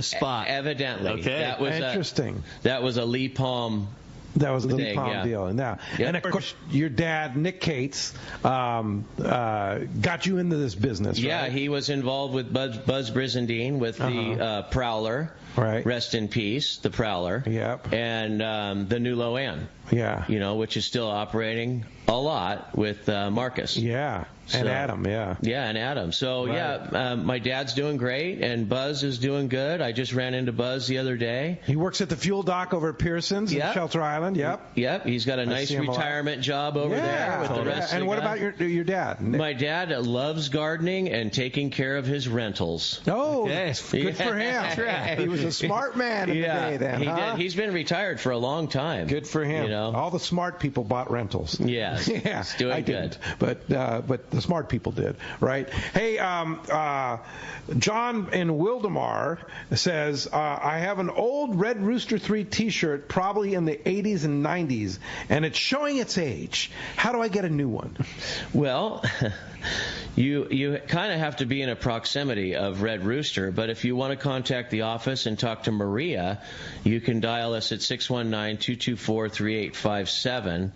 spot. Evidently. Okay. That was interesting. That was a Lee Palm. That was the Lee Palm deal. Yep. And of course, your dad, Nick Cates, got you into this business, right? Yeah, he was involved with Buzz Brizendine with the Prowler. Right. Rest in peace, the Prowler. Yep. And the New Loan. Yeah. Which is still operating a lot with Marcus. Yeah. And Adam, yeah. Yeah, and Adam. So, right. My dad's doing great, and Buzz is doing good. I just ran into Buzz the other day. He works at the fuel dock over at Pearson's in Shelter Island, Yep, he's got a nice retirement job over there with the rest of And what about your dad? My dad loves gardening and taking care of his rentals. Oh, good for him. He was a smart man in the day then, he did. He's been retired for a long time. Good for him. All the smart people bought rentals. Yes. Yeah, he's doing good. But the smart people did, right? Hey, John in Wildemar says, I have an old Red Rooster 3 T-shirt, probably in the 80s and 90s, and it's showing its age. How do I get a new one? Well, you kind of have to be in a proximity of Red Rooster, but if you want to contact the office and talk to Maria, you can dial us at 619-224-3857,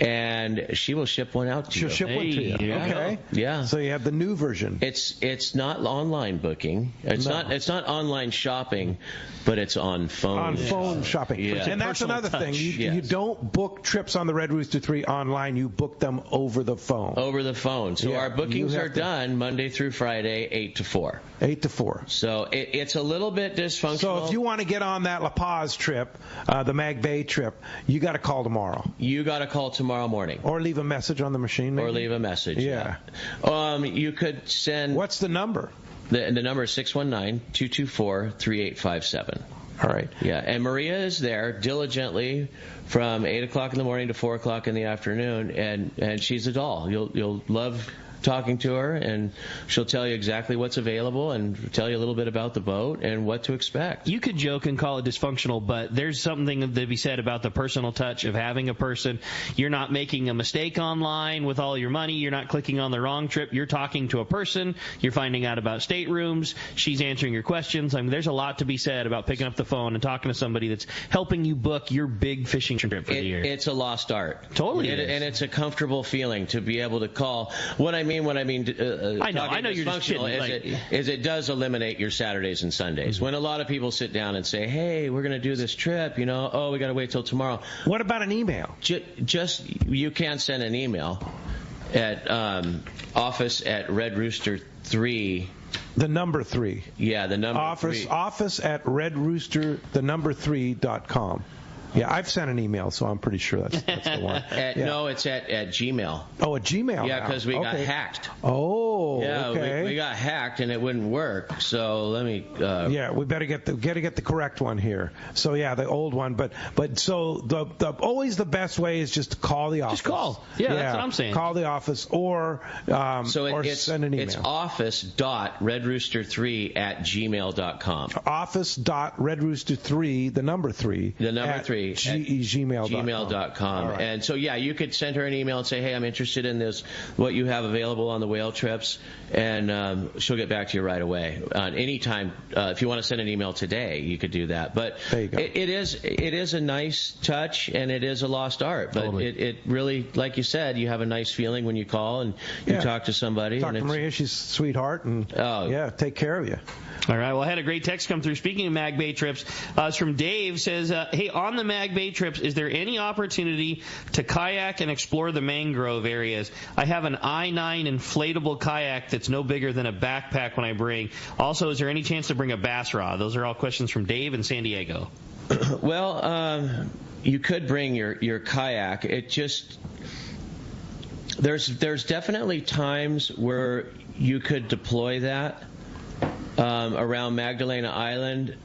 and she will ship one out to you. She'll ship one to you. Okay. Yeah. So you have the new version. It's not online booking. It's not online shopping, but it's on phone. On phone shopping. Yeah. And that's another thing. You don't book trips on the Red Rooster 3 online. You book them over the phone. Over the phone. So our bookings are done Monday through Friday, 8 to 4. 8 to 4. So it's a little bit dysfunctional. So if you want to get on that La Paz trip, the Mag Bay trip, you got to call tomorrow. You got to call tomorrow morning. Or leave a message on the machine, maybe? Or leave a message. Yeah. You could send... What's the number? The number is 619-224-3857. All right. Yeah, and Maria is there diligently from 8 o'clock in the morning to 4 o'clock in the afternoon, and she's a doll. You'll love talking to her, and she'll tell you exactly what's available and tell you a little bit about the boat and what to expect. You could joke and call it dysfunctional, but there's something to be said about the personal touch of having a person. You're not making a mistake online with all your money. You're not clicking on the wrong trip. You're talking to a person. You're finding out about staterooms. She's answering your questions. I mean, there's a lot to be said about picking up the phone and talking to somebody that's helping you book your big fishing trip for the year. It's a lost art. Totally. And it's a comfortable feeling to be able to call. What I mean, I know you're just kidding. It does eliminate your Saturdays and Sundays. Mm-hmm. When a lot of people sit down and say, hey, we're going to do this trip, we got to wait till tomorrow. What about an email? You can send an email at office at Red Rooster 3. The number 3. Yeah, the number 3. Office at redrooster3.com. Yeah, I've sent an email, so I'm pretty sure that's the one. No, it's at Gmail. Oh, at Gmail. Yeah, because we got hacked. Oh, yeah, okay. We got hacked and it wouldn't work. So let me. We better get the correct one here. So yeah, the old one, but so the always the best way is just to call the office. Just call. Yeah, that's what I'm saying. Call the office or send an email. It's office.redrooster3@gmail.com. Office.redrooster3, the number 3. The number 3. gmail.com. Right. And so, you could send her an email and say, hey, I'm interested in this, what you have available on the whale trips, and she'll get back to you right away. Anytime, if you want to send an email today, you could do that. But there you go. It is a nice touch, and it is a lost art. But totally. It really, like you said, you have a nice feeling when you call and you talk to somebody. Talk to Maria, she's a sweetheart, and take care of you. All right. Well, I had a great text come through. Speaking of Mag Bay trips, it's from Dave. Says, hey, on the Mag Bay trips, is there any opportunity to kayak and explore the mangrove areas? I have an I-9 inflatable kayak that's no bigger than a backpack when I bring. Also, is there any chance to bring a bass rod? Those are all questions from Dave in San Diego. Well, you could bring your kayak. It just there's definitely times where you could deploy that. Around Magdalena Island,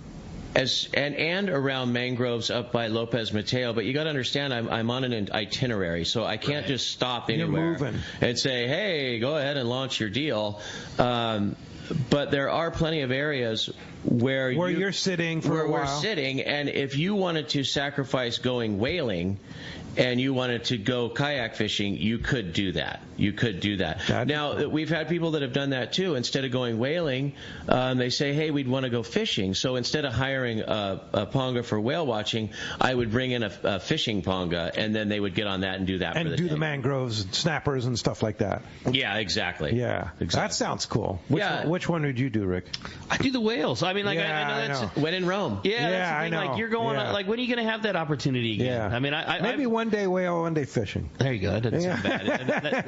and around mangroves up by Lopez Mateo. But you got to understand, I'm on an itinerary, so I can't just stop anywhere and say, hey, go ahead and launch your deal. But there are plenty of areas where you're sitting for a while. We're sitting, and if you wanted to sacrifice going whaling and you wanted to go kayak fishing, you could do that. Now, we've had people that have done that too. Instead of going whaling, they say, hey, we'd want to go fishing. So instead of hiring a ponga for whale watching, I would bring in a fishing ponga, and then they would get on that and do that and for the do day. The mangroves and snappers and stuff like that. Yeah, exactly. Yeah, exactly. That sounds cool. Which one would you do, Rick? I do the whales. I mean, like, I know that's when in Rome. Yeah, that's the I thing. know. Like, you're going like, when are you going to have that opportunity again? Yeah. I mean, maybe one day whale, one day fishing. There you go. That doesn't sound bad.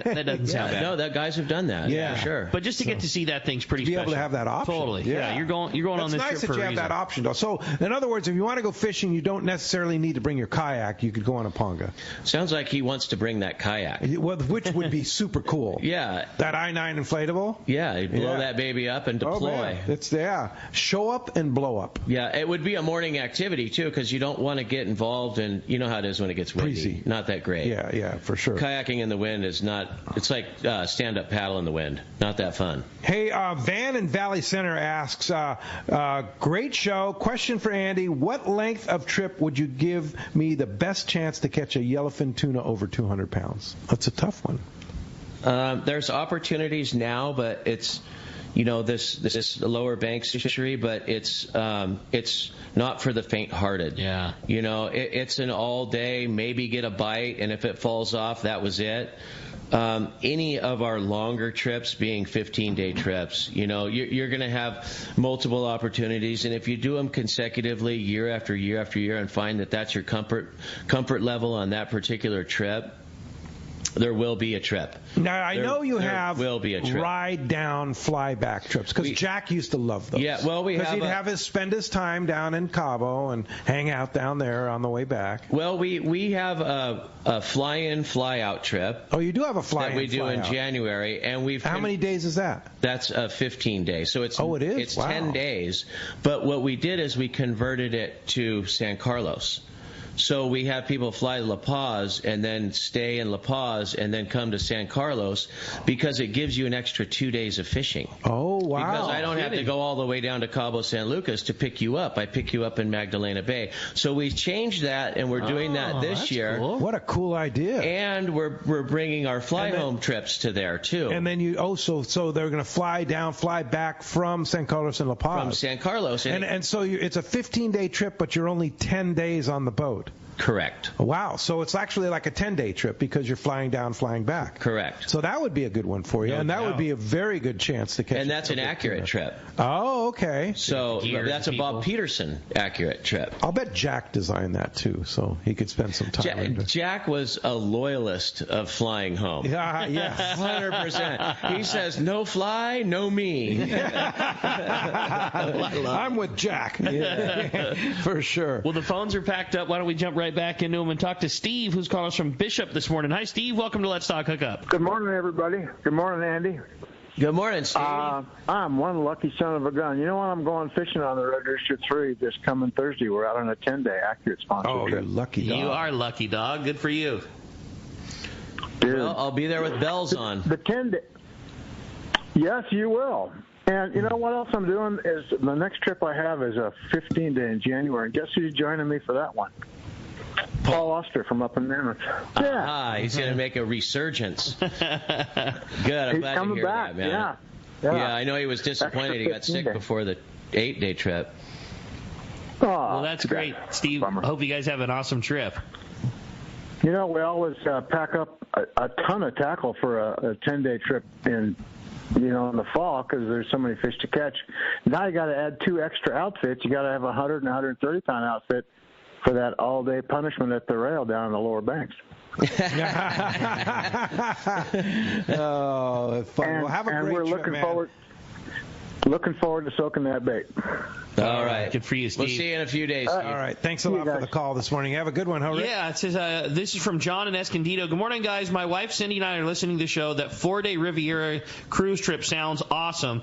That doesn't sound bad. No, that guys have done that. Yeah, for sure. But just to get to see that thing's pretty to be special. able to have that option. Totally. Yeah. You're going on this nice trip that for you a have reason. that option, though. So, in other words, if you want to go fishing, you don't necessarily need to bring your kayak. You could go on a ponga. Sounds like he wants to bring that kayak. Well, which would be super cool. Yeah. That I-9 inflatable. Yeah, you blow that baby up and deploy. Oh, man. It's show up and blow up. Yeah, it would be a morning activity too, because you don't want to get involved in. You know how it is when it gets windy. Breezy. Not that great. Yeah, for sure. Kayaking in the wind is not. It's like stand-up paddle in the wind. Not that fun. Hey, Van in Valley Center asks, great show. Question for Andy: what length of trip would you give me the best chance to catch a yellowfin tuna over 200 pounds? That's a tough one. There's opportunities now, but it's. This is a lower banks fishery, but it's not for the faint-hearted. Yeah. It's an all-day, maybe get a bite, and if it falls off, that was it. Any of our longer trips being 15-day trips, you're going to have multiple opportunities, and if you do them consecutively year after year after year and find that that's your comfort level on that particular trip, there will be a trip. Now, I know you have will be a trip. Ride down, fly back trips, because Jack used to love those. Yeah, well, because he'd spend his time down in Cabo and hang out down there on the way back. Well, we have a fly-in, fly-out trip. Oh, you do have a fly-in, that we do in fly-out. January, and How many days is that? That's 15 days. So it's it is. It's wow. 10 days. But what we did is we converted it to San Carlos. So we have people fly to La Paz and then stay in La Paz and then come to San Carlos because it gives you an extra 2 days of fishing. Oh, wow. Because I don't have to go all the way down to Cabo San Lucas to pick you up. I pick you up in Magdalena Bay. So we changed that, and we're doing that this year. Cool. What a cool idea. And we're bringing our fly-home trips to there, too. And then so they're going to fly down, fly back from San Carlos and La Paz. From San Carlos. And so it's a 15-day trip, but you're only 10 days on the boat. Correct. Wow. So it's actually like a 10-day trip because you're flying down, flying back. Correct. So that would be a good one for you, and that would be a very good chance to catch. And that's an accurate trip. Oh, okay. So that's a Bob Peterson accurate trip. I'll bet Jack designed that too, so he could spend some time. Jack was a loyalist of flying home. Yeah, 100%. He says, no fly, no me. I'm with Jack. For sure. Well, the phones are packed up. Why don't we jump right back into them and talk to Steve, who's calling us from Bishop this morning. Hi, Steve. Welcome to Let's Talk Hookup. Good morning, everybody. Good morning, Andy. Good morning, Steve. I'm one lucky son of a gun. You know what? I'm going fishing on the Red Rooster 3 this coming Thursday. We're out on a 10-day accurate sponsor trip. Oh, you're lucky dog. You are lucky, dog. Good for you. Dude. Well, I'll be there with bells on. The 10-day. Yes, you will. And you know what else I'm doing is the next trip I have is a 15-day in January. And guess who's joining me for that one? Paul Oster from up in Mammoth. Yeah. He's going to make a resurgence. Good. I'm glad to hear back. that, man. Yeah, I know he was disappointed. He got sick before the 8-day trip. Oh, well, that's great, Steve. I hope you guys have an awesome trip. You know, we always pack up a ton of tackle for a 10-day trip in the fall because there's so many fish to catch. Now you got to add 2 extra outfits. You got to have a 100 and 130 pound outfit for that all-day punishment at the rail down in the lower banks. Oh, fun. And, well, have a great we're trip, looking forward to soaking that bait. All right. Good for you, Steve. We'll see you in a few days, Steve. All right. Thanks a lot for the call this morning. Have a good one, Rick? Yeah, it says, this is from John in Escondido. Good morning, guys. My wife, Cindy, and I are listening to the show. That 4-day Riviera cruise trip sounds awesome.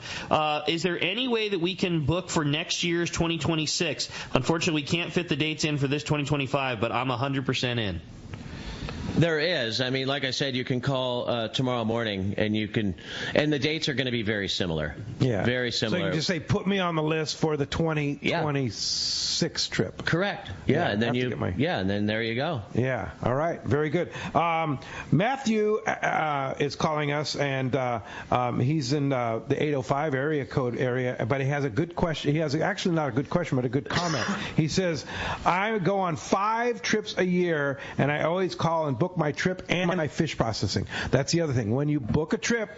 Is there any way that we can book for next year's 2026? Unfortunately, we can't fit the dates in for this 2025, but I'm 100% in. There is. I mean, like I said, you can call tomorrow morning, and the dates are going to be very similar. Yeah. Very similar. So you can just say, put me on the list for the 2026 trip. Correct. Yeah, and then and then there you go. Yeah. All right. Very good. Matthew is calling us, and he's in the 805 area code area, but he has a good question. He has actually not a good question, but a good comment. He says, I go on 5 trips a year, and I always call and book my trip and my fish processing. That's the other thing. When you book a trip,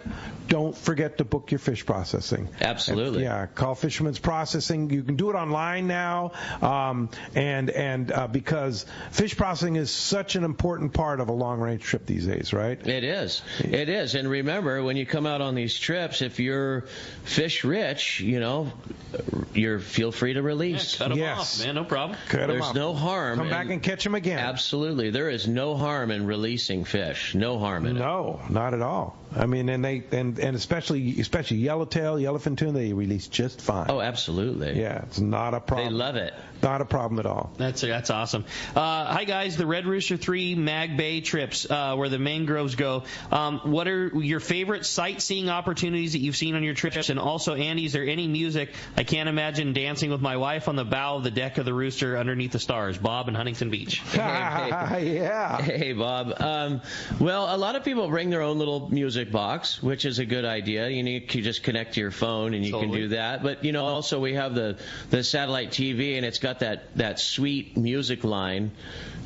don't forget to book your fish processing. Absolutely. Call Fisherman's Processing. You can do it online now, because fish processing is such an important part of a long-range trip these days, right? It is. It is. And remember, when you come out on these trips, if you're fish rich, you're feel free to release. Cut them off, man. No problem. There's no harm. Come back and catch them again. Absolutely. There is no harm in releasing fish. No harm in it. No, not at all. I mean, and especially yellowtail, yellowfin tuna, they release just fine. Oh, absolutely. Yeah, it's not a problem. They love it. Not a problem at all. That's awesome. Hi guys, the Red Rooster 3 Mag Bay trips where the mangroves go. What are your favorite sightseeing opportunities that you've seen on your trips? And also, Andy, is there any music? I can't imagine dancing with my wife on the bow of the deck of the Rooster underneath the stars. Bob in Huntington Beach. Yeah. Hey, Bob. Well, a lot of people bring their own little music box, which is a good idea. You just connect to your phone and you can do that. But also we have the satellite TV, and it's got that sweet music line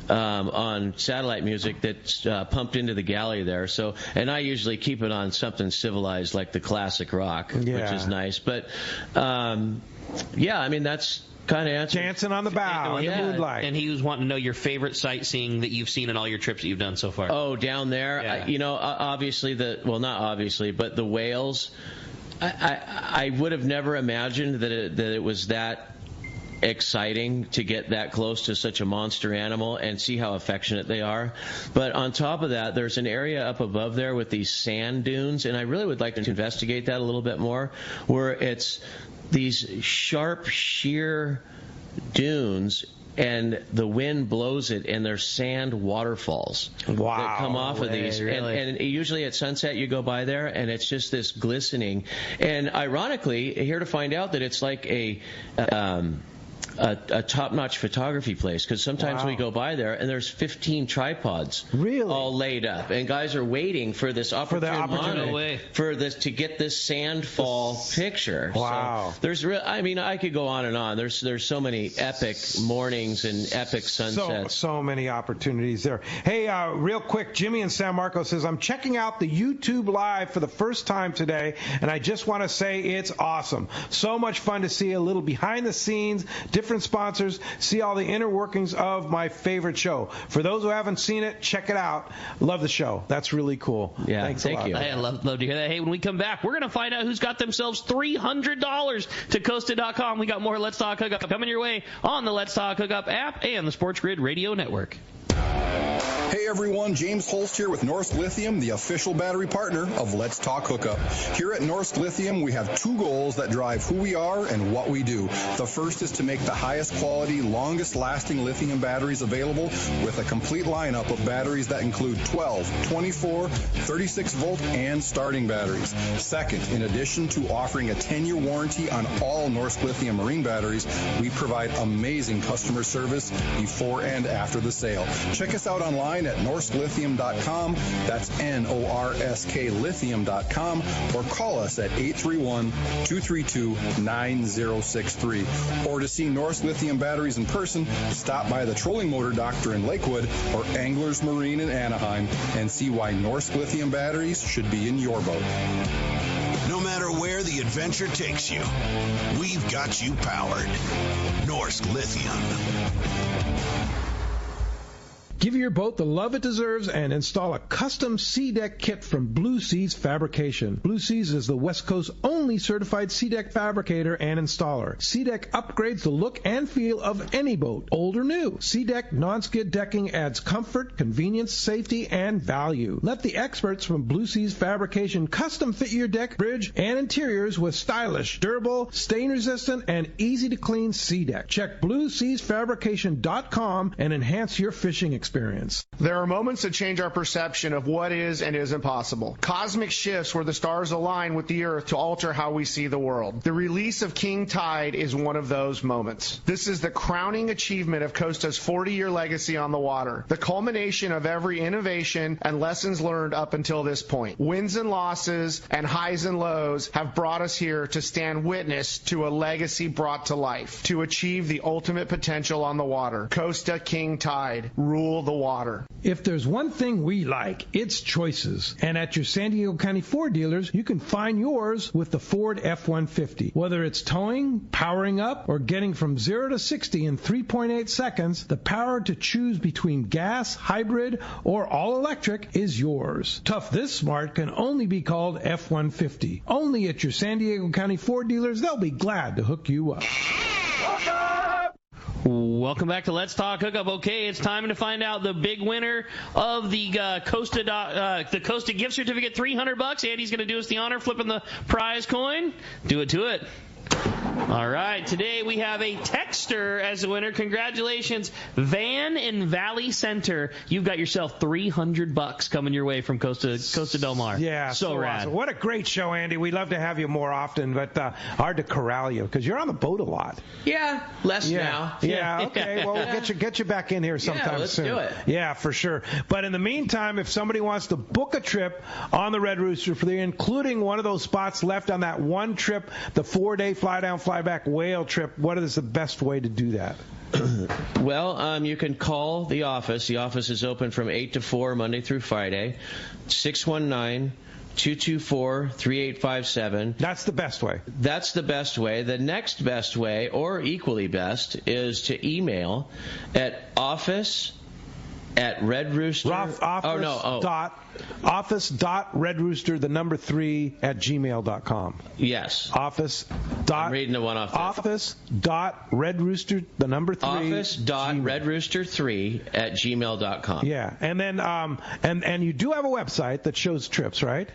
on satellite music that's pumped into the galley there. So, and I usually keep it on something civilized like the classic rock, which is nice. But that's kind of answer. Dancing on the bow in the moonlight. And he was wanting to know your favorite sightseeing that you've seen in all your trips that you've done so far. Oh, down there, obviously not obviously, but the whales. I would have never imagined that it was that exciting to get that close to such a monster animal and see how affectionate they are. But on top of that, there's an area up above there with these sand dunes, and I really would like to investigate that a little bit more, where it's these sharp, sheer dunes, and the wind blows it, and there's sand waterfalls that come off of these. Really? And usually at sunset you go by there, and it's just this glistening. And ironically, here to find out that it's like a top-notch photography place, because sometimes we go by there and there's 15 tripods all laid up, and guys are waiting for this opportunity to get this sandfall picture. Wow. So there's I could go on and on. There's so many epic mornings and epic sunsets. So many opportunities there. Hey, real quick, Jimmy in San Marcos says, I'm checking out the YouTube Live for the first time today, and I just want to say it's awesome. So much fun to see a little behind the scenes, different sponsors, see all the inner workings of my favorite show. For those who haven't seen it, check it out. Love the show. That's really cool. Yeah, thanks a lot. you. I love to hear that. Hey, when we come back, we're going to find out who's got themselves $300 to Costa.com. We got more Let's Talk Hookup coming your way on the Let's Talk Hookup app and the Sports Grid Radio Network. Hey everyone, James Holst here with Norsk Lithium, the official battery partner of Let's Talk Hookup. Here at Norsk Lithium, we have two goals that drive who we are and what we do. The first is to make the highest quality, longest lasting lithium batteries available with a complete lineup of batteries that include 12, 24, 36 volt and starting batteries. Second, in addition to offering a 10-year warranty on all Norsk Lithium marine batteries, we provide amazing customer service before and after the sale. Check us out online at norsklithium.com. That's Norsk lithium.com, or call us at 831-232-9063. Or to see Norsk Lithium batteries in person, stop by the Trolling Motor Doctor in Lakewood or Anglers Marine in Anaheim and see why Norsk Lithium batteries should be in your boat. No matter where the adventure takes you, we've got you powered. Norsk Lithium. Give your boat the love it deserves and install a custom sea deck kit from Blue Seas Fabrication. Blue Seas is the West Coast's only certified sea deck fabricator and installer. Sea Deck upgrades the look and feel of any boat, old or new. Sea Deck non-skid decking adds comfort, convenience, safety, and value. Let the experts from Blue Seas Fabrication custom fit your deck, bridge, and interiors with stylish, durable, stain-resistant, and easy-to-clean sea deck. Check BlueSeasFabrication.com and enhance your fishing experience. There are moments that change our perception of what is and isn't possible. Cosmic shifts where the stars align with the earth to alter how we see the world. The release of King Tide is one of those moments. This is the crowning achievement of Costa's 40-year legacy on the water, the culmination of every innovation and lessons learned up until this point. Wins and losses and highs and lows have brought us here to stand witness to a legacy brought to life, to achieve the ultimate potential on the water. Costa King Tide rules feel the water. If there's one thing we like, it's choices. And at your San Diego County Ford dealers, you can find yours with the Ford F-150. Whether it's towing, powering up, or getting from 0 to 60 in 3.8 seconds, the power to choose between gas, hybrid, or all-electric is yours. Tough this smart can only be called F-150. Only at your San Diego County Ford dealers, they'll be glad to hook you up. Welcome back to Let's Talk Hookup. Okay, it's time to find out the big winner of the Costa gift certificate, $300. Andy's going to do us the honor, flipping the prize coin. Do it. All right, today we have a texter as a winner. Congratulations, Van in Valley Center. You've got yourself $300 coming your way from Costa Del Mar. Yeah, so rad. Awesome. What a great show, Andy. We'd love to have you more often, but hard to corral you because you're on the boat a lot. Yeah, less now. Yeah, okay. Well, we'll get you back in here sometime let's soon. Do it. Yeah, for sure. But in the meantime, if somebody wants to book a trip on the Red Rooster, for including one of those spots left on that one trip, the 4-day fly down, fly back whale trip, what is the best way to do that? Well, you can call the office. The office is open from 8 to 4 Monday through Friday, 619-224-3857. That's the best way. That's the best way. The next best way, or equally best, is to email at office@redrooster. office.redrooster3@gmail.com. Yes. I'm reading the one off there. office.redrooster3. office.redrooster3@gmail.com. Yeah. And then and you do have a website that shows trips, right?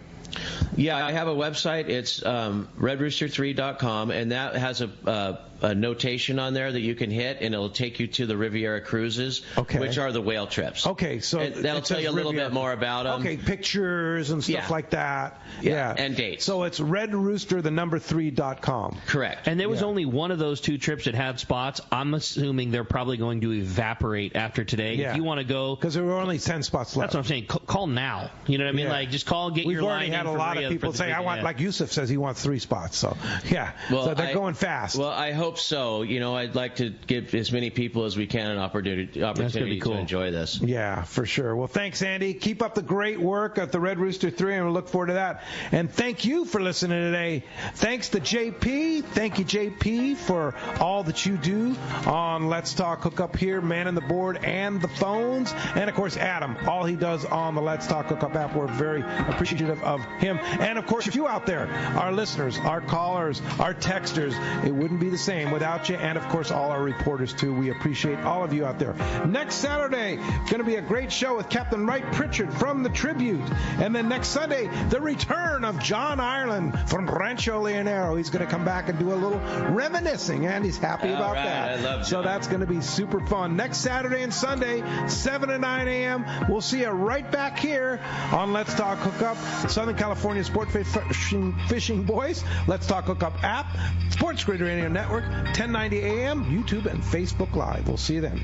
Yeah, I have a website. It's redrooster3.com, and that has a notation on there that you can hit, and it'll take you to the Riviera Cruises, which are the whale trips. Okay, so and that'll tell you a little bit more about them. Okay, pictures and stuff like that. Yeah, and dates. So it's redrooster3.com. Correct. And there was only one of those two trips that had spots. I'm assuming they're probably going to evaporate after today. Yeah. If you want to go, because there were only 10 spots left. That's what I'm saying. Call now. You know what I mean? Yeah. Like, just call, get We've your line. We've already had a lot of people say, I want, like Yusuf says, he wants 3 spots. So, yeah. Well, so they're going fast. Well, I hope so. You know, I'd like to give as many people as we can an opportunity to enjoy this. Yeah, for sure. Well, thanks, Andy. Keep up the great work at the Red Rooster 3, and we look forward to that. And thank you for listening today. Thanks to JP. Thank you, JP, for all that you do on Let's Talk Hookup here, manning the board and the phones. And, of course, Adam, all he does on the Let's Talk Hookup app. We're very appreciative of him. And, of course, if you out there, our listeners, our callers, our texters, it wouldn't be the same without you. And, of course, all our reporters, too. We appreciate all of you out there. Next Saturday, going to be a great show with Captain Wright Pritchard from the Tribute. And then next Sunday, the return of John Ireland from Rancho Leonero. He's going to come back and do a little reminiscing, and he's happy about that. I love John. So that's going to be super fun. Next Saturday and Sunday, 7 to 9 a.m., we'll see you right back here on Let's Talk Hookup, Southern California Sport Fishing Voice, Let's Talk Hookup app, Sports Grid Radio Network, 1090 a.m., YouTube, and Facebook Live. We'll see you then.